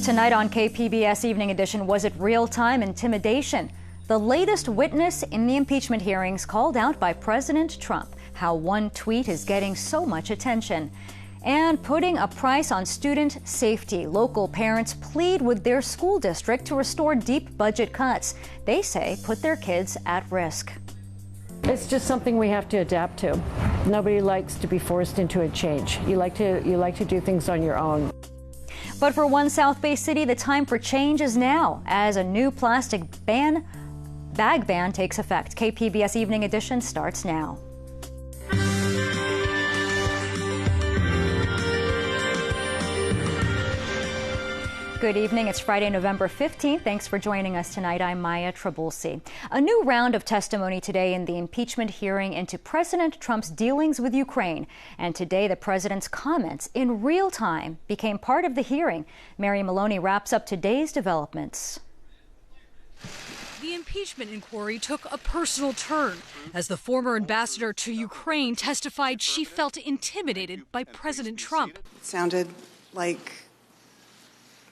Tonight on KPBS Evening Edition, was it real-time intimidation? The latest witness in the impeachment hearings called out by President Trump. How one tweet is getting so much attention. And putting a price on student safety. Local parents plead with their school district to restore deep budget cuts. They say put their kids at risk. It's just something we have to adapt to. Nobody likes to be forced into a change. You like to do things on your own. But for one South Bay city, the time for change is now as a new plastic bag ban takes effect. KPBS Evening Edition starts now. Good evening. It's Friday, November 15th. Thanks for joining us tonight. I'm Maya Trabulsi. A new round of testimony today in the impeachment hearing into President Trump's dealings with Ukraine. And today, the president's comments in real time became part of the hearing. Mary Maloney wraps up today's developments. The impeachment inquiry took a personal turn as the former ambassador to Ukraine testified she felt intimidated by President Trump. It sounded like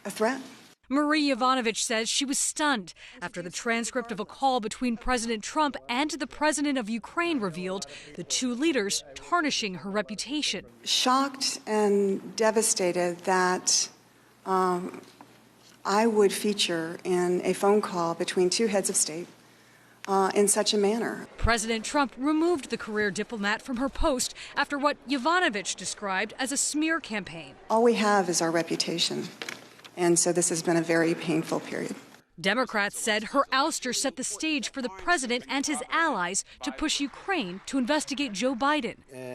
a threat. Marie Yovanovitch says she was stunned after the transcript of a call between President Trump and the president of Ukraine revealed the two leaders tarnishing her reputation. Shocked and devastated that I would feature in a phone call between two heads of state in such a manner. President Trump removed the career diplomat from her post after what Yovanovitch described as a smear campaign. All we have is our reputation. And so this has been a very painful period. Democrats said her ouster set the stage for the president and his allies to push Ukraine to investigate Joe Biden.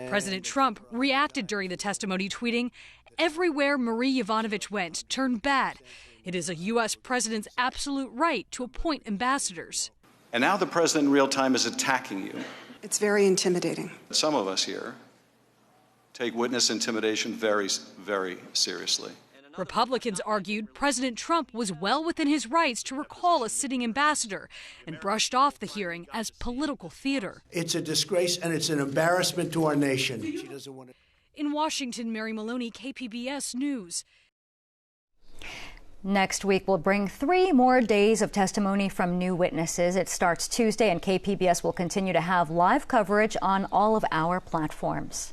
President Trump reacted during the testimony, tweeting, "Everywhere Marie Yovanovitch went turned bad. It is a U.S. president's absolute right to appoint ambassadors." And now the president in real time is attacking you. It's very intimidating. Some of us here take witness intimidation very, very seriously. Republicans argued President Trump was well within his rights to recall a sitting ambassador and brushed off the hearing as political theater. It's a disgrace and it's an embarrassment to our nation. She doesn't want to. In Washington, Mary Maloney, KPBS News. Next week, we'll bring 3 more days of testimony from new witnesses. It starts Tuesday, and KPBS will continue to have live coverage on all of our platforms.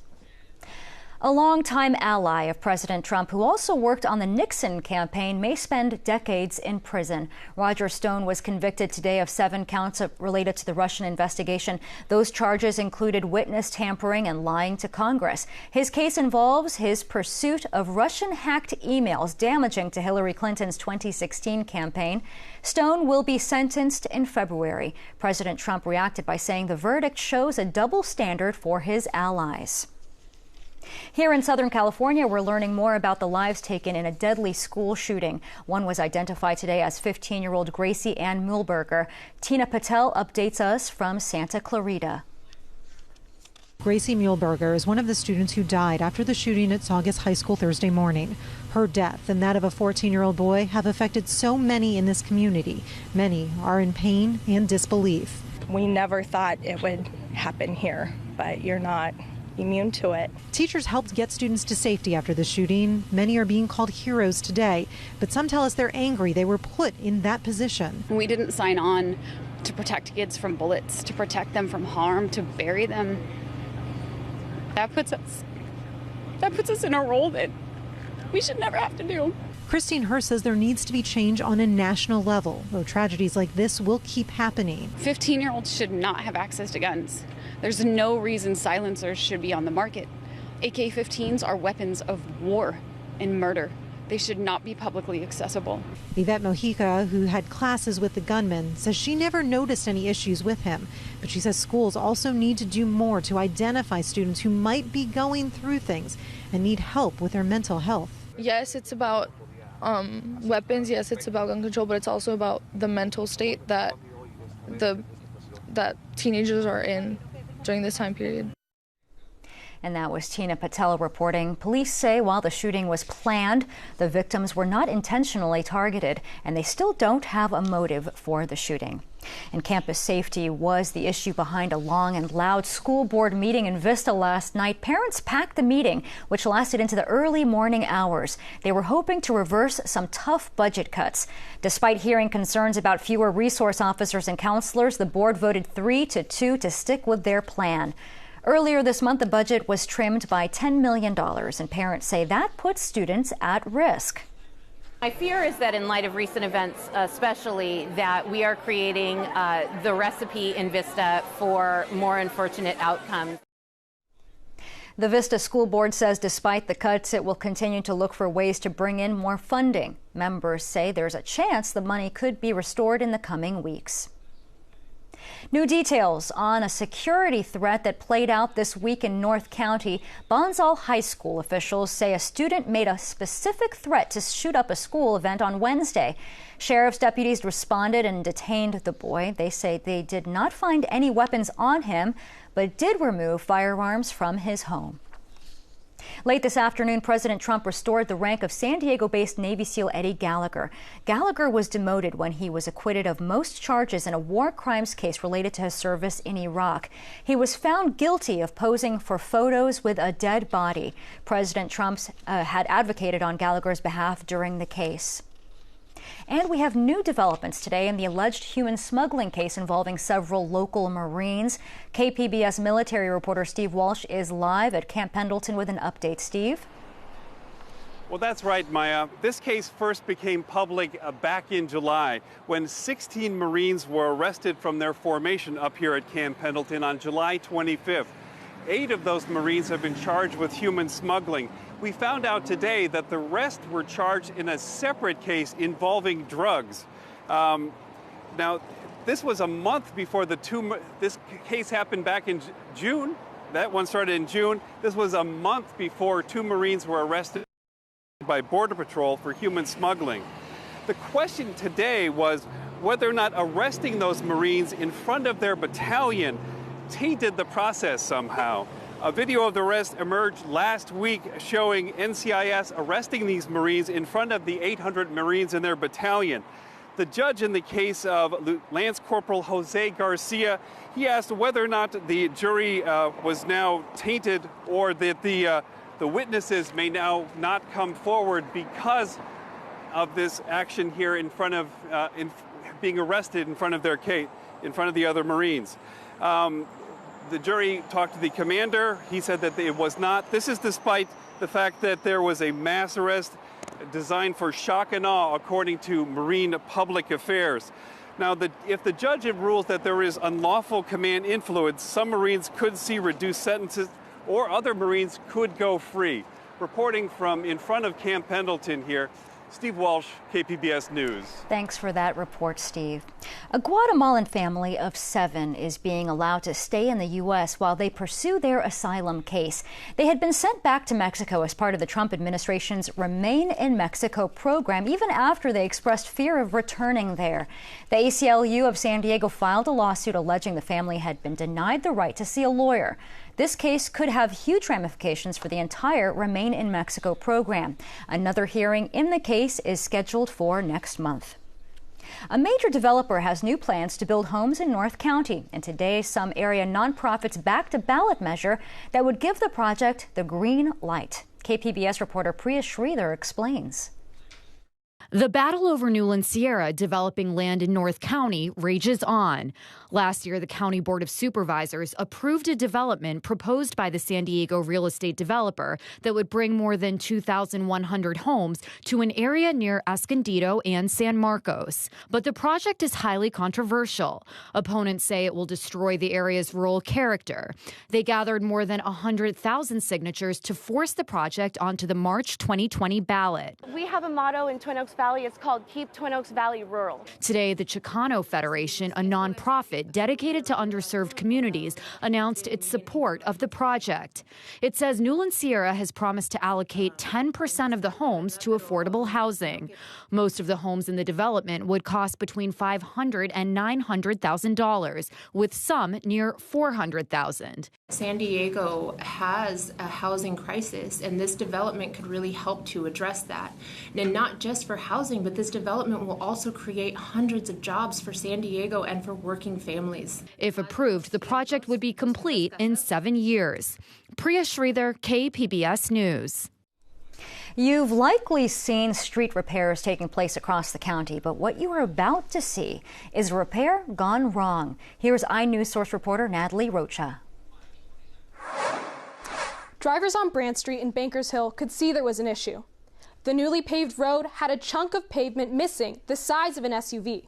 A longtime ally of President Trump, who also worked on the Nixon campaign, may spend decades in prison. Roger Stone was convicted today of 7 counts related to the Russian investigation. Those charges included witness tampering and lying to Congress. His case involves his pursuit of Russian-hacked emails damaging to Hillary Clinton's 2016 campaign. Stone will be sentenced in February. President Trump reacted by saying the verdict shows a double standard for his allies. Here in Southern California, we're learning more about the lives taken in a deadly school shooting. One was identified today as 15-year-old Gracie Ann Mühlberger. Tina Patel updates us from Santa Clarita. Gracie Mühlberger is one of the students who died after the shooting at Saugus High School Thursday morning. Her death and that of a 14-year-old boy have affected so many in this community. Many are in pain and disbelief. We never thought it would happen here, but you're not immune to it. Teachers helped get students to safety after the shooting. Many are being called heroes today, but some tell us they're angry they were put in that position. We didn't sign on to protect kids from bullets, to protect them from harm, to bury them. That puts us in a role that we should never have to do. Christine Hurst says there needs to be change on a national level, though tragedies like this will keep happening. 15-year-olds should not have access to guns. There's no reason silencers should be on the market. AK-15s are weapons of war and murder. They should not be publicly accessible. Yvette Mojica, who had classes with the gunman, says she never noticed any issues with him. But she says schools also need to do more to identify students who might be going through things and need help with their mental health. Yes, it's about weapons. Yes, it's about gun control, but it's also about the mental state that teenagers are in during this time period. And that was Tina Patel reporting. Police say while the shooting was planned, the victims were not intentionally targeted, and they still don't have a motive for the shooting. And campus safety was the issue behind a long and loud school board meeting in Vista last night. Parents packed the meeting, which lasted into the early morning hours. They were hoping to reverse some tough budget cuts. Despite hearing concerns about fewer resource officers and counselors, the board voted 3-2 to stick with their plan. Earlier this month, the budget was trimmed by $10 million, and parents say that puts students at risk. My fear is that in light of recent events, especially, that we are creating the recipe in Vista for more unfortunate outcomes. The Vista School Board says despite the cuts, it will continue to look for ways to bring in more funding. Members say there's a chance the money could be restored in the coming weeks. New details on a security threat that played out this week in North County. Bonsall High School officials say a student made a specific threat to shoot up a school event on Wednesday. Sheriff's deputies responded and detained the boy. They say they did not find any weapons on him, but did remove firearms from his home. Late this afternoon, President Trump restored the rank of San Diego-based Navy SEAL Eddie Gallagher. Gallagher was demoted when he was acquitted of most charges in a war crimes case related to his service in Iraq. He was found guilty of posing for photos with a dead body. President Trump had advocated on Gallagher's behalf during the case. And we have new developments today in the alleged human smuggling case involving several local Marines. KPBS military reporter Steve Walsh is live at Camp Pendleton with an update. Steve? Well, that's right, Maya. This case first became public back in July when 16 Marines were arrested from their formation up here at Camp Pendleton on July 25th. 8 of those Marines have been charged with human smuggling. We found out today that the rest were charged in a separate case involving drugs. Now, this was a month before this case happened back in June. That one started in June. This was a month before 2 Marines were arrested by Border Patrol for human smuggling. The question today was whether or not arresting those Marines in front of their battalion tainted the process somehow. A video of the arrest emerged last week showing NCIS arresting these Marines in front of the 800 Marines in their battalion. The judge in the case of Lance Corporal Jose Garcia, he asked whether or not the jury was now tainted or that the witnesses may now not come forward because of this action here in front of being arrested in front of their in front of the other Marines. The jury talked to the commander. He said that it was not. This is despite the fact that there was a mass arrest designed for shock and awe, according to Marine Public Affairs. Now, if the judge rules that there is unlawful command influence, some Marines could see reduced sentences or other Marines could go free. Reporting from in front of Camp Pendleton here, Steve Walsh, KPBS News. Thanks for that report, Steve. A Guatemalan family of 7 is being allowed to stay in the U.S. while they pursue their asylum case. They had been sent back to Mexico as part of the Trump administration's Remain in Mexico program, even after they expressed fear of returning there. The ACLU of San Diego filed a lawsuit alleging the family had been denied the right to see a lawyer. This case could have huge ramifications for the entire Remain in Mexico program. Another hearing in the case is scheduled for next month. A major developer has new plans to build homes in North County, and today some area nonprofits backed a ballot measure that would give the project the green light. KPBS reporter Priya Sridhar explains. The battle over Newland Sierra developing land in North County rages on. Last year, the County Board of Supervisors approved a development proposed by the San Diego real estate developer that would bring more than 2,100 homes to an area near Escondido and San Marcos. But the project is highly controversial. Opponents say it will destroy the area's rural character. They gathered more than 100,000 signatures to force the project onto the March 2020 ballot. We have a motto in Twin Oaks Valley. It's called Keep Twin Oaks Valley Rural. Today, the Chicano Federation, a nonprofit dedicated to underserved communities, announced its support of the project. It says Newland Sierra has promised to allocate 10% of the homes to affordable housing. Most of the homes in the development would cost between $500,000 and $900,000, with some near $400,000. San Diego has a housing crisis, and this development could really help to address that. And not just for housing, but this development will also create hundreds of jobs for San Diego and for working families. If approved, the project would be complete in 7 years. Priya Sridhar, KPBS News. You've likely seen street repairs taking place across the county, but what you are about to see is a repair gone wrong. Here's iNews Source reporter Natalie Rocha. Drivers on Brant Street in Bankers Hill could see there was an issue. The newly paved road had a chunk of pavement missing the size of an SUV.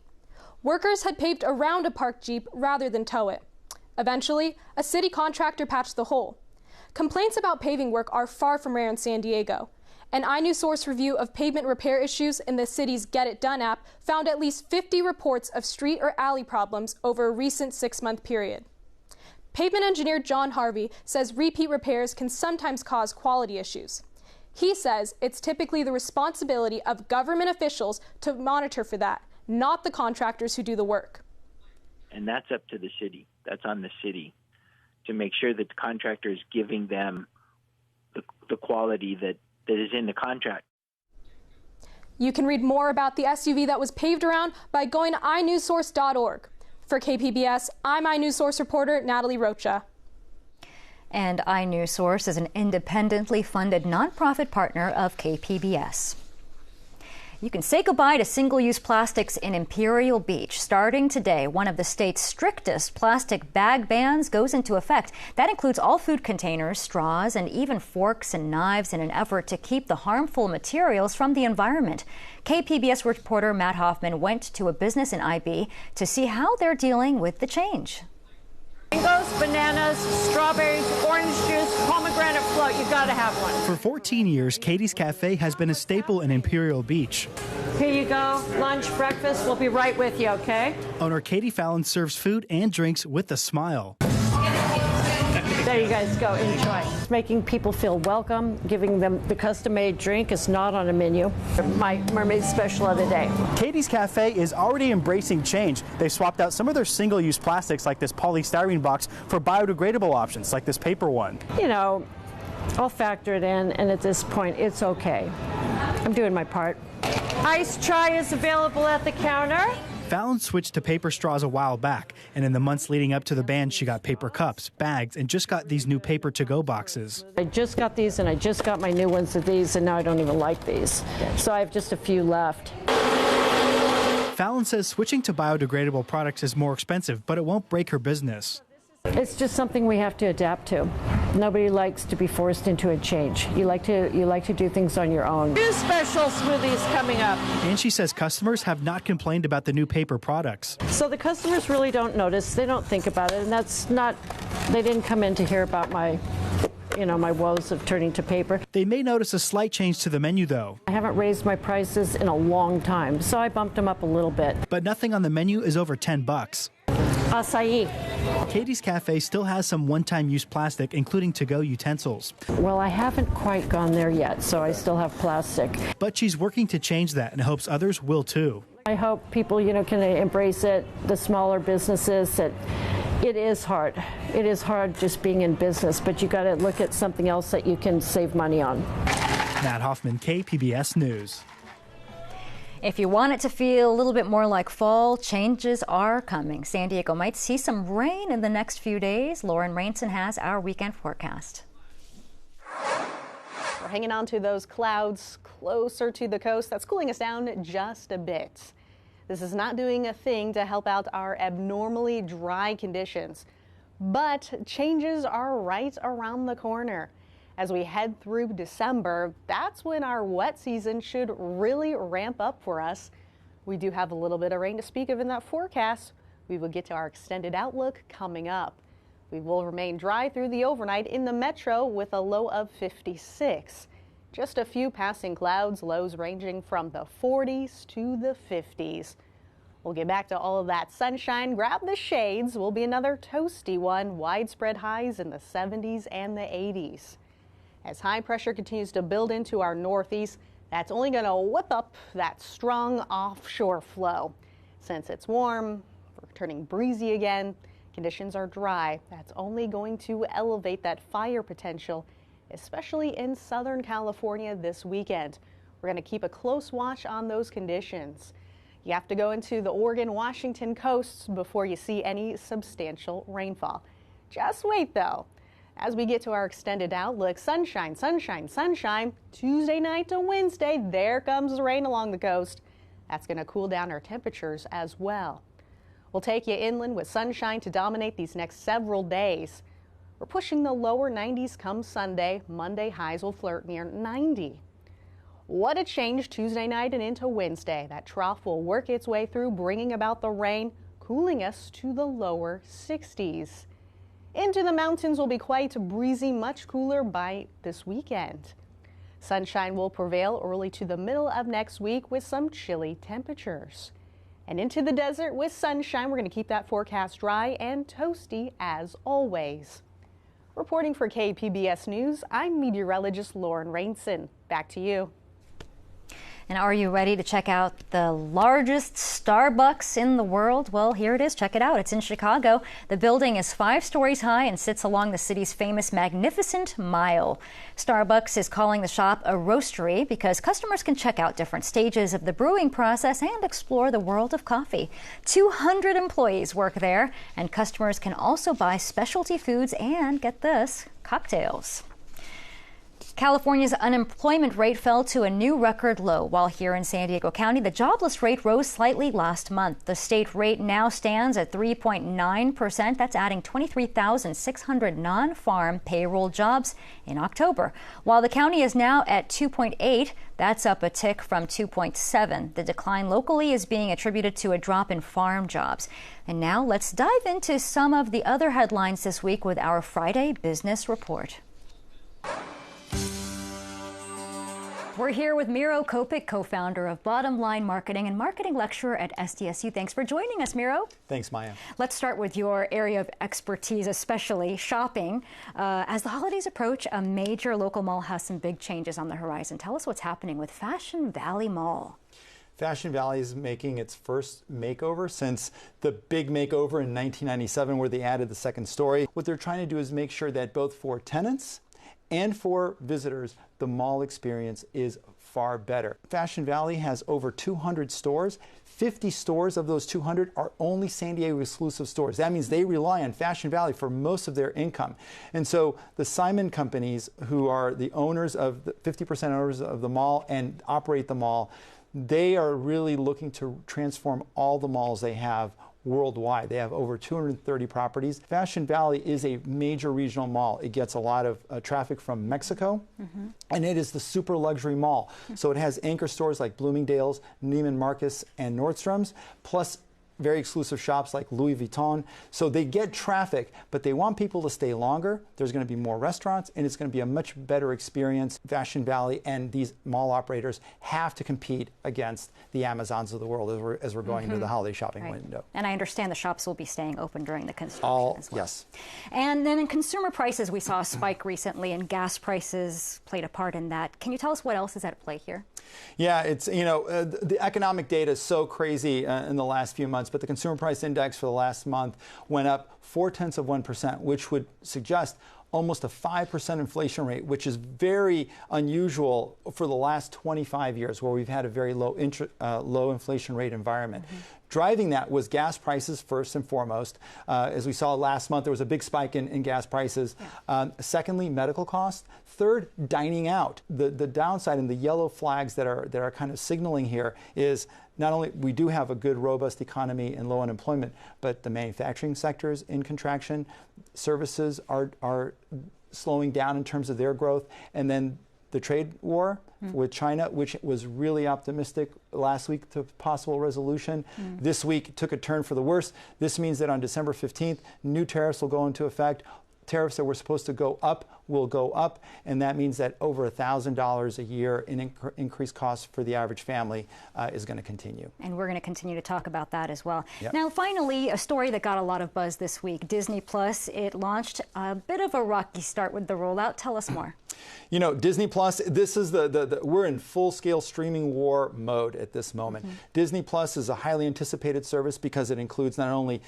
Workers had paved around a parked Jeep rather than tow it. Eventually, a city contractor patched the hole. Complaints about paving work are far from rare in San Diego. An iNews Source review of pavement repair issues in the city's Get It Done app found at least 50 reports of street or alley problems over a recent 6-month period. Pavement engineer John Harvey says repeat repairs can sometimes cause quality issues. He says it's typically the responsibility of government officials to monitor for that, not the contractors who do the work. And that's up to the city. That's on the city to make sure that the contractor is giving them the quality that is in the contract. You can read more about the SUV that was paved around by going to inewssource.org. For KPBS, I'm iNews Source reporter Natalie Rocha. And iNews Source is an independently funded nonprofit partner of KPBS. You can say goodbye to single-use plastics in Imperial Beach. Starting today, one of the state's strictest plastic bag bans goes into effect. That includes all food containers, straws, and even forks and knives in an effort to keep the harmful materials from the environment. KPBS reporter Matt Hoffman went to a business in IB to see how they're dealing with the change. Mangoes, bananas, strawberries, orange juice, pomegranate float. You gotta have one. For 14 years, Katie's Cafe has been a staple in Imperial Beach. Here you go. Lunch, breakfast. We'll be right with you, okay? Owner Katie Fallon serves food and drinks with a smile. There you guys go. Enjoy. Making people feel welcome, giving them the custom-made drink is not on a menu. My mermaid special of the day. Katie's Cafe is already embracing change. They swapped out some of their single-use plastics like this polystyrene box for biodegradable options like this paper one. You know, I'll factor it in, and at this point, it's okay. I'm doing my part. Iced chai is available at the counter. Fallon switched to paper straws a while back, and in the months leading up to the ban, she got paper cups, bags, and just got these new paper to-go boxes. I just got these, and I just got my new ones of these, and now I don't even like these. So I have just a few left. Fallon says switching to biodegradable products is more expensive, but it won't break her business. It's just something we have to adapt to. Nobody likes to be forced into a change. You like to do things on your own. New special smoothies coming up. And she says customers have not complained about the new paper products. So the customers really don't notice. They don't think about it, and that's not. They didn't come in to hear about my woes of turning to paper. They may notice a slight change to the menu, though. I haven't raised my prices in a long time, so I bumped them up a little bit. But nothing on the menu is over $10. Acai. Katie's Cafe still has some one-time use plastic, including to-go utensils. Well, I haven't quite gone there yet, so I still have plastic. But she's working to change that and hopes others will too. I hope people, can embrace it, the smaller businesses. It is hard. It is hard just being in business, but you got to look at something else that you can save money on. Matt Hoffman, KPBS News. If you want it to feel a little bit more like fall, changes are coming. San Diego might see some rain in the next few days. Lauren Rainson has our weekend forecast. We're hanging on to those clouds closer to the coast. That's cooling us down just a bit. This is not doing a thing to help out our abnormally dry conditions, but changes are right around the corner. As we head through December, that's when our wet season should really ramp up for us. We do have a little bit of rain to speak of in that forecast. We will get to our extended outlook coming up. We will remain dry through the overnight in the metro with a low of 56. Just a few passing clouds, lows ranging from the 40s to the 50s. We'll get back to all of that sunshine. Grab the shades. Will be another toasty one. Widespread highs in the 70s and the 80s. As high pressure continues to build into our northeast, that's only going to whip up that strong offshore flow. Since it's warm, we're turning breezy again. Conditions are dry. That's only going to elevate that fire potential, especially in Southern California this weekend. We're going to keep a close watch on those conditions. You have to go into the Oregon-Washington coasts before you see any substantial rainfall. Just wait, though. As we get to our extended outlook, sunshine, sunshine, sunshine. Tuesday night to Wednesday, there comes the rain along the coast. That's going to cool down our temperatures as well. We'll take you inland with sunshine to dominate these next several days. We're pushing the lower 90s come Sunday. Monday highs will flirt near 90. What a change Tuesday night and into Wednesday. That trough will work its way through, bringing about the rain, cooling us to the lower 60s. Into the mountains will be quite breezy, much cooler by this weekend. Sunshine will prevail early to the middle of next week with some chilly temperatures. And into the desert with sunshine, we're going to keep that forecast dry and toasty as always. Reporting for KPBS News, I'm meteorologist Lauren Rainson. Back to you. And are you ready to check out the largest Starbucks in the world? Well, here it is. Check it out. It's in Chicago. The building is 5 stories high and sits along the city's famous Magnificent Mile. Starbucks is calling the shop a roastery because customers can check out different stages of the brewing process and explore the world of coffee. 200 employees work there, and customers can also buy specialty foods and, get this, cocktails. California's unemployment rate fell to a new record low, while here in San Diego County, the jobless rate rose slightly last month. The state rate now stands at 3.9%. That's adding 23,600 non-farm payroll jobs in October. While the county is now at 2.8, that's up a tick from 2.7. The decline locally is being attributed to a drop in farm jobs. And now let's dive into some of the other headlines this week with our Friday Business Report. We're here with Miro Kopik, co-founder of Bottom Line Marketing and marketing lecturer at SDSU. Thanks for joining us, Miro. Thanks, Maya. Let's start with your area of expertise, especially shopping. As the holidays approach, a major local mall has some big changes on the horizon. Tell us what's happening with Fashion Valley Mall. Fashion Valley is making its first makeover since the big makeover in 1997 where they added the second story. What they're trying to do is make sure that both for tenants and for visitors, the mall experience is far better. Fashion Valley has over 200 stores. 50 stores of those 200 are only San Diego exclusive stores. That means they rely on Fashion Valley for most of their income. And so the Simon companies, who are the owners of the 50% owners of the mall and operate the mall, they are really looking to transform all the malls they have worldwide. They have over 230 properties. Fashion Valley is a major regional mall. It gets a lot of traffic from Mexico, and it is the super luxury mall. So it has anchor stores like Bloomingdale's, Neiman Marcus, and Nordstrom's, plus very exclusive shops like Louis Vuitton. So they get traffic, but they want people to stay longer. There's going to be more restaurants, and it's going to be a much better experience. Fashion Valley and these mall operators have to compete against the Amazons of the world as we're going into the holiday shopping window. And I understand the shops will be staying open during the construction as well. Yes. And then in consumer prices, we saw a spike recently, and gas prices played a part in that. Can you tell us what else is at play here? Yeah, it's, the economic data is so crazy in the last few months, but the consumer price index for the last month went up 0.4%, which would suggest almost a 5% inflation rate, which is very unusual for the last 25 years, where we've had a very low inflation rate environment. Driving that was gas prices first and foremost. As we saw last month, there was a big spike in gas prices. Secondly, medical costs. Third, dining out. The downside and the yellow flags that are kind of signaling here is not only we do have a good, robust economy and low unemployment, but the manufacturing sector is in contraction. Services are slowing down in terms of their growth. And then the trade war with China, which was really optimistic last week to possible resolution, this week took a turn for the worse. This means that on December 15th, new tariffs will go into effect. Tariffs that were supposed to go up will go up, and that means that over $1,000 a year in increased costs for the average family is going to continue. And we're going to continue to talk about that as well. Yep. Now, finally, a story that got a lot of buzz this week, Disney Plus. It launched a bit of a rocky start with the rollout. Tell us more. You know, Disney Plus, this is we're in full-scale streaming war mode at this moment. Disney Plus is a highly anticipated service because it includes not only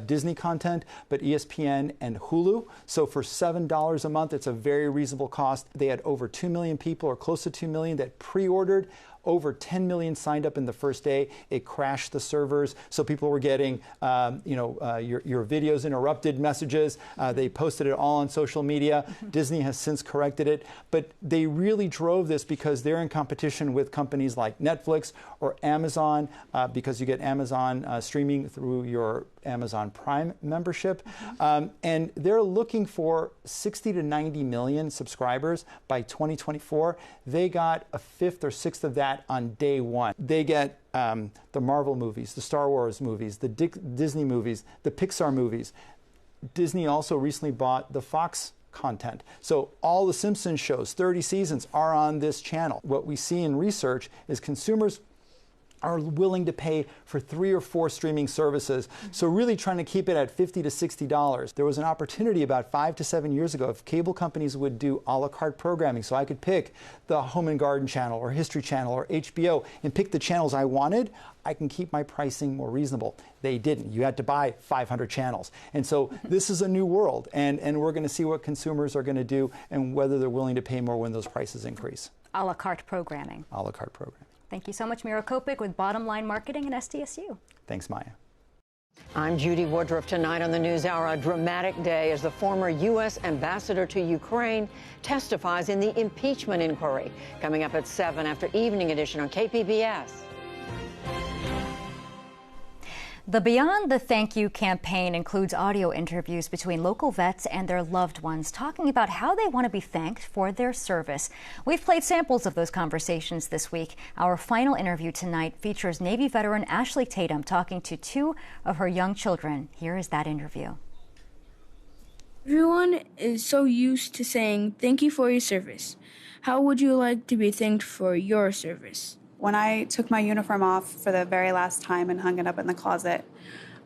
Disney content, but ESPN and Hulu. So for $7 a month, it's a very reasonable cost. They had over 2 million people, or close to 2 million, that pre-ordered. Over 10 million signed up in the first day. It crashed the servers, so people were getting, your videos interrupted messages. They posted it all on social media. Disney has since corrected it, but they really drove this because they're in competition with companies like Netflix or Amazon, because you get Amazon streaming through your Amazon Prime membership, and they're looking for 60 to 90 million subscribers by 2024. They got a fifth or sixth of that on day one. They get the Marvel movies, the Star Wars movies, the Disney movies, the Pixar movies. Disney also recently bought the Fox content. So all the Simpsons shows, 30 seasons, are on this channel. What we see in research is consumers are willing to pay for 3 or 4 streaming services. So really trying to keep it at $50 to $60. There was an opportunity about 5 to 7 years ago if cable companies would do a la carte programming. So I could pick the Home and Garden channel or History Channel or HBO and pick the channels I wanted. I can keep my pricing more reasonable. They didn't. You had to buy 500 channels. And so this is a new world, and we're going to see what consumers are going to do and whether they're willing to pay more when those prices increase. A la carte programming. A la carte programming. Thank you so much, Mira Kopik with Bottom Line Marketing and SDSU. Thanks, Maya. I'm Judy Woodruff. Tonight on the NewsHour, a dramatic day as the former U.S. ambassador to Ukraine testifies in the impeachment inquiry. Coming up at 7 after Evening Edition on KPBS. The Beyond the Thank You campaign includes audio interviews between local vets and their loved ones talking about how they want to be thanked for their service. We've played samples of those conversations this week. Our final interview tonight features Navy veteran Ashley Tatum talking to 2 of her young children. Here is that interview. Everyone is so used to saying thank you for your service. How would you like to be thanked for your service? When I took my uniform off for the very last time and hung it up in the closet,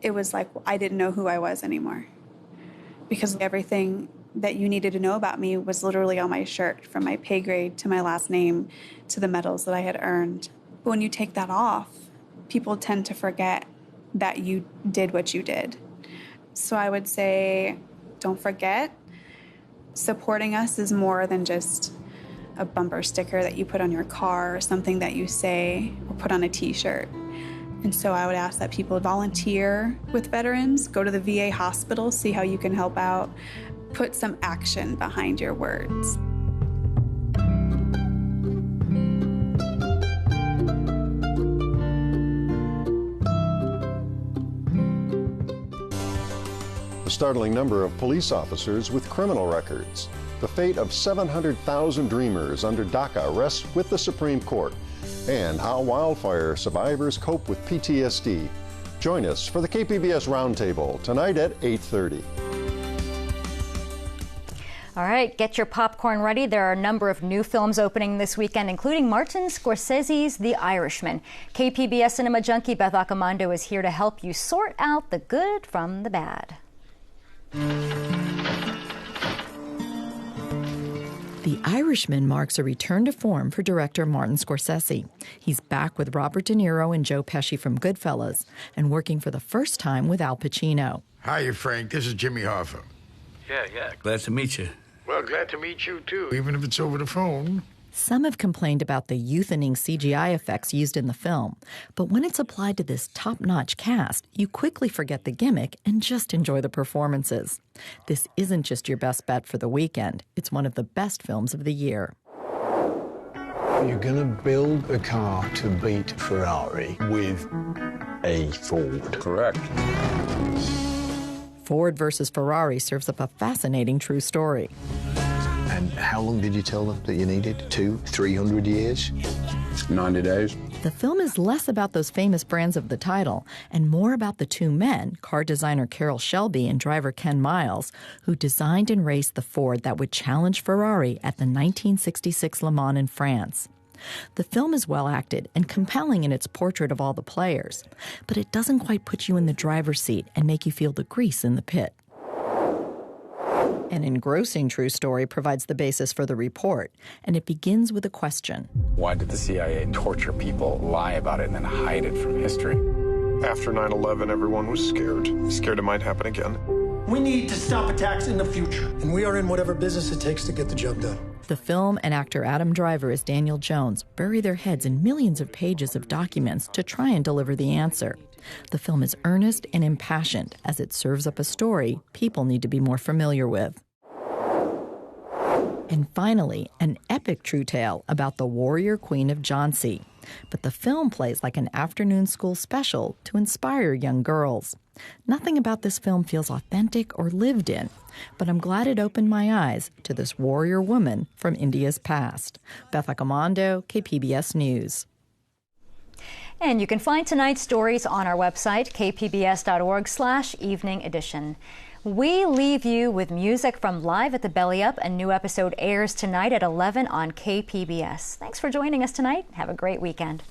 it was like I didn't know who I was anymore. Because everything that you needed to know about me was literally on my shirt, from my pay grade to my last name to the medals that I had earned. But when you take that off, people tend to forget that you did what you did. So I would say, don't forget, supporting us is more than just a bumper sticker that you put on your car or something that you say or put on a t-shirt. And so I would ask that people volunteer with veterans, go to the VA hospital, see how you can help out, put some action behind your words. A startling number of police officers with criminal records. The fate of 700,000 Dreamers under DACA rests with the Supreme Court, and how wildfire survivors cope with PTSD. Join us for the KPBS Roundtable tonight at 8:30. All right, get your popcorn ready. There are a number of new films opening this weekend, including Martin Scorsese's The Irishman. KPBS cinema junkie Beth Accomando is here to help you sort out the good from the bad. The Irishman marks a return to form for director Martin Scorsese. He's back with Robert De Niro and Joe Pesci from Goodfellas and working for the first time with Al Pacino. Hiya, Frank. This is Jimmy Hoffa. Yeah. Glad to meet you. Well, glad to meet you, too, even if it's over the phone. Some have complained about the youthening CGI effects used in the film, but when it's applied to this top-notch cast, you quickly forget the gimmick and just enjoy the performances. This isn't just your best bet for the weekend. It's one of the best films of the year. You're going to build a car to beat Ferrari with a Ford. Correct. Ford versus Ferrari serves up a fascinating true story. And how long did you tell them that you needed? 200-300 years? 90 days. The film is less about those famous brands of the title and more about the 2 men, car designer Carroll Shelby and driver Ken Miles, who designed and raced the Ford that would challenge Ferrari at the 1966 Le Mans in France. The film is well acted and compelling in its portrait of all the players, but it doesn't quite put you in the driver's seat and make you feel the grease in the pit. An engrossing true story provides the basis for the report, and it begins with a question. Why did the CIA torture people, lie about it, and then hide it from history? After 9/11, everyone was scared it might happen again. We need to stop attacks in the future, and we are in whatever business it takes to get the job done. The film and actor Adam Driver as Daniel Jones bury their heads in millions of pages of documents to try and deliver the answer. The film is earnest and impassioned as it serves up a story people need to be more familiar with. And finally, an epic true tale about the warrior queen of Jhansi. But the film plays like an afternoon school special to inspire young girls. Nothing about this film feels authentic or lived in, but I'm glad it opened my eyes to this warrior woman from India's past. Beth Accomando, KPBS News. And you can find tonight's stories on our website, kpbs.org/evening edition. We leave you with music from Live at the Belly Up. A new episode airs tonight at 11 on KPBS. Thanks for joining us tonight. Have a great weekend.